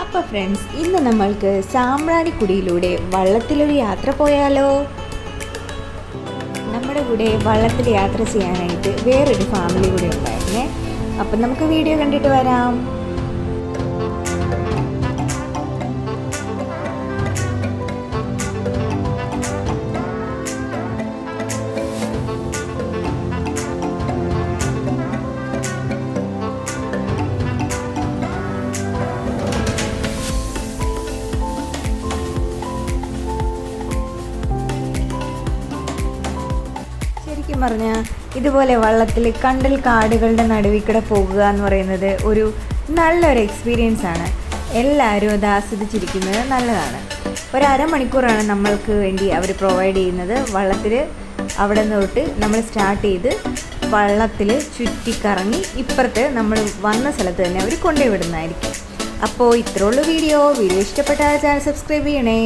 അപ്പോൾ ഫ്രണ്ട്സ്, ഇന്ന് നമ്മൾക്ക് സാമ്പ്രാണിക്കുടിയിലൂടെ വള്ളത്തിലൊരു യാത്ര പോയാലോ? നമ്മുടെ കൂടെ വള്ളത്തിൽ യാത്ര ചെയ്യാനായിട്ട് വേറൊരു ഫാമിലി കൂടി ഉണ്ടായിരുന്നേ. അപ്പം നമുക്ക് വീഡിയോ കണ്ടിട്ട് വരാം. ശരിക്കും പറഞ്ഞാൽ ഇതുപോലെ വള്ളത്തിൽ കണ്ടൽ കാടുകളുടെ നടുവിൽ കൂടെ പോകുക എന്ന് പറയുന്നത് ഒരു നല്ലൊരു എക്സ്പീരിയൻസ് ആണ്. എല്ലാവരും അത് ആസ്വദിച്ചിരിക്കുന്നത് നല്ലതാണ്. ഒരു അരമണിക്കൂറാണ് നമ്മൾക്ക് വേണ്ടി അവർ പ്രൊവൈഡ് ചെയ്യുന്നത്. വള്ളത്തിൽ അവിടെ നിന്ന് തൊട്ട് നമ്മൾ സ്റ്റാർട്ട് ചെയ്ത് വള്ളത്തിൽ ചുറ്റിക്കറങ്ങി ഇപ്പുറത്ത് നമ്മൾ വന്ന സ്ഥലത്ത് തന്നെ അവർ കൊണ്ടുപോയി വിടുന്നതായിരിക്കും. അപ്പോൾ ഇത്രയുള്ളൂ വീഡിയോ ഇഷ്ടപ്പെട്ടാൽ ചാനൽ സബ്സ്ക്രൈബ് ചെയ്യണേ.